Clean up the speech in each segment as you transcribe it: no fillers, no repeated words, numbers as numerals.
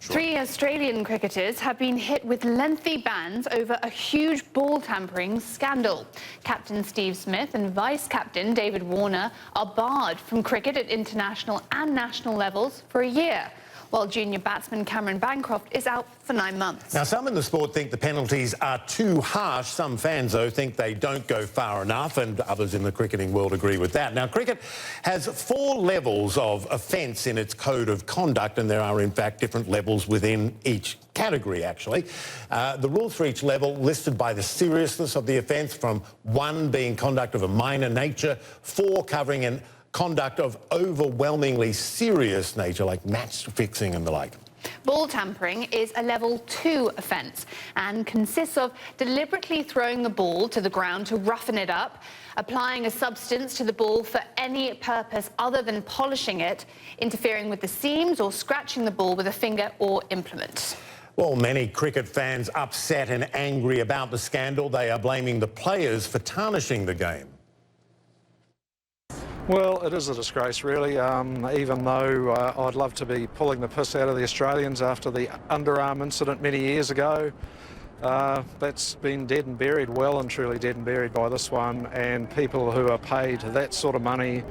Sure. 3 Australian cricketers have been hit with lengthy bans over a huge ball tampering scandal. Captain Steve Smith and Vice-Captain David Warner are barred from cricket at international and national levels for a year, while junior batsman Cameron Bancroft is out for 9 months. Now, some in the sport think the penalties are too harsh. Some fans, though, think they don't go far enough, and others in the cricketing world agree with that. Now, cricket has 4 levels of offence in its code of conduct, and there are, in fact, different levels within each category, actually. The rules for each level listed by the seriousness of the offence, from 1 being conduct of a minor nature, 4 covering an conduct of overwhelmingly serious nature, like match fixing and the like. Ball tampering is a level 2 offence and consists of deliberately throwing the ball to the ground to roughen it up, applying a substance to the ball for any purpose other than polishing it, interfering with the seams or scratching the ball with a finger or implement. Well, many cricket fans upset and angry about the scandal. They are blaming the players for tarnishing the game. Well, it is a disgrace, really, even though I'd love to be pulling the piss out of the Australians after the underarm incident many years ago. That's been dead and buried, well and truly dead and buried by this one, and people who are paid that sort of money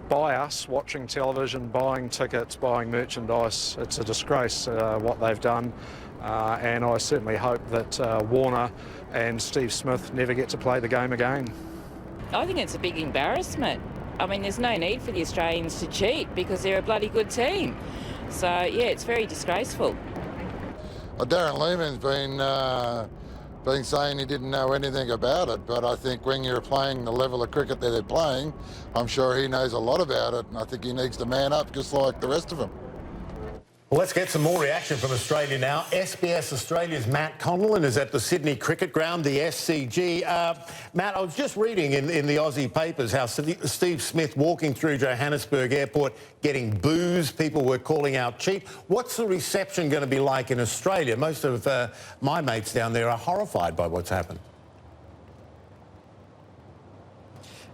by us, watching television, buying tickets, buying merchandise, it's a disgrace what they've done, and I certainly hope that Warner and Steve Smith never get to play the game again. I think it's a big embarrassment. I mean, there's no need for the Australians to cheat because they're a bloody good team. So, yeah, it's very disgraceful. Well, Darren Lehman's been saying he didn't know anything about it, but I think when you're playing the level of cricket that they're playing, I'm sure he knows a lot about it, and I think he needs to man up just like the rest of them. Well, let's get some more reaction from Australia now. SBS Australia's Matt Connellan is at the Sydney Cricket Ground, the SCG. Matt, I was just reading in the Aussie papers how Steve Smith walking through Johannesburg Airport getting boos. People were calling out cheap. What's the reception going to be like in Australia? Most of my mates down there are horrified by what's happened.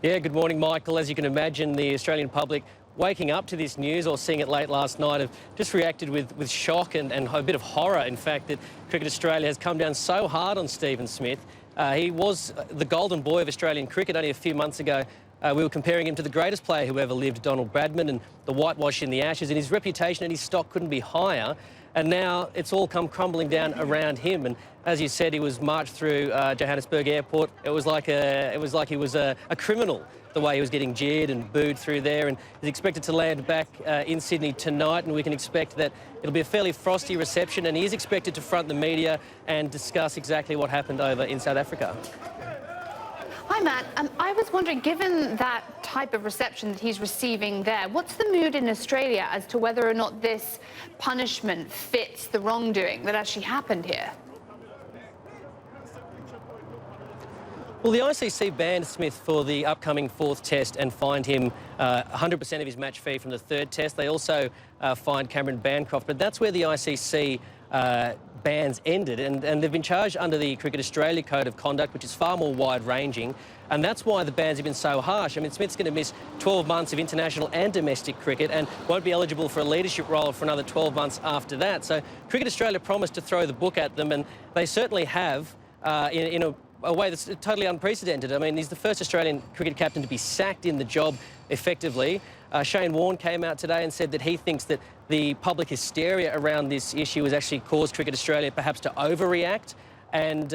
Yeah, good morning, Michael. As you can imagine, the Australian public waking up to this news or seeing it late last night have just reacted with shock and a bit of horror, in fact, that Cricket Australia has come down so hard on Stephen Smith. He was the golden boy of Australian cricket only a few months ago. We were comparing him to the greatest player who ever lived, Donald Bradman, and the whitewash in the Ashes, and his reputation and his stock couldn't be higher. And now it's all come crumbling down around him. And as you said, he was marched through Johannesburg Airport. It was like he was a criminal, the way he was getting jeered and booed through there. And he's expected to land back in Sydney tonight, and we can expect that it'll be a fairly frosty reception, and he is expected to front the media and discuss exactly what happened over in South Africa. Hi, Matt. I was wondering, given that type of reception that he's receiving there, what's the mood in Australia as to whether or not this punishment fits the wrongdoing that actually happened here? Well, the ICC banned Smith for the upcoming 4th test and fined him 100% of his match fee from the 3rd test. They also fined Cameron Bancroft, but that's where the ICC bans ended, and they've been charged under the Cricket Australia Code of Conduct, which is far more wide-ranging, and that's why the bans have been so harsh. I mean, Smith's going to miss 12 months of international and domestic cricket and won't be eligible for a leadership role for another 12 months after that. So Cricket Australia promised to throw the book at them, and they certainly have in a way that's totally unprecedented. I mean, he's the first Australian cricket captain to be sacked in the job effectively. Shane Warne came out today and said that he thinks that the public hysteria around this issue has actually caused Cricket Australia perhaps to overreact and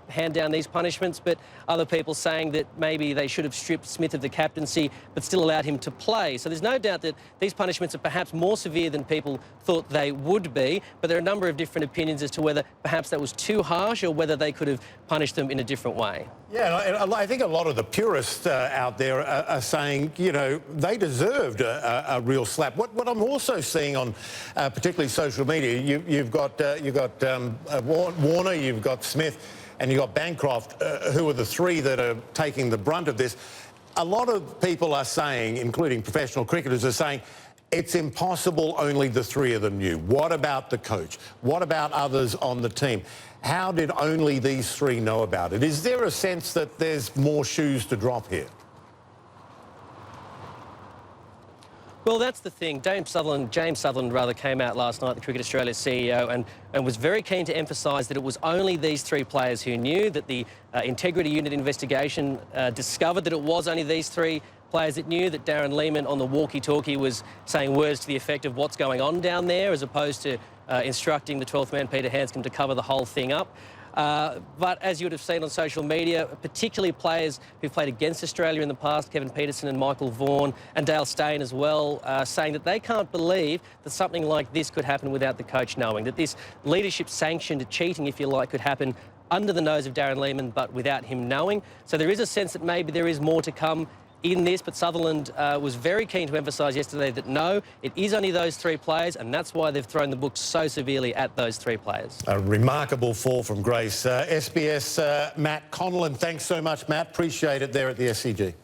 hand down these punishments, but other people saying that maybe they should have stripped Smith of the captaincy but still allowed him to play. So there's no doubt that these punishments are perhaps more severe than people thought they would be, but there are a number of different opinions as to whether perhaps that was too harsh or whether they could have punished them in a different way. Yeah, I think a lot of the purists out there are saying, you know, they deserved a real slap. What I'm also seeing on particularly social media, you've got Warner, you've got Smith, and you've got Bancroft, who are the 3 that are taking the brunt of this. A lot of people are saying, including professional cricketers, are saying it's impossible only the 3 of them knew. What about the coach? What about others on the team? How did only these 3 know about it? Is there a sense that there's more shoes to drop here? Well, that's the thing. James Sutherland came out last night, the Cricket Australia CEO, and was very keen to emphasise that it was only these three players who knew, that the Integrity Unit investigation discovered that it was only these three players that knew, that Darren Lehmann on the walkie-talkie was saying words to the effect of what's going on down there, as opposed to instructing the 12th man, Peter Handscomb, to cover the whole thing up. But as you would have seen on social media, particularly players who've played against Australia in the past, Kevin Peterson and Michael Vaughan and Dale Steyn as well, saying that they can't believe that something like this could happen without the coach knowing, that this leadership sanctioned cheating, if you like, could happen under the nose of Darren Lehmann but without him knowing. So there is a sense that maybe there is more to come in this, but Sutherland was very keen to emphasise yesterday that no, it is only those three players, and that's why they've thrown the book so severely at those three players. A remarkable fall from grace. SBS Matt Connellan, thanks so much, Matt. Appreciate it there at the SCG.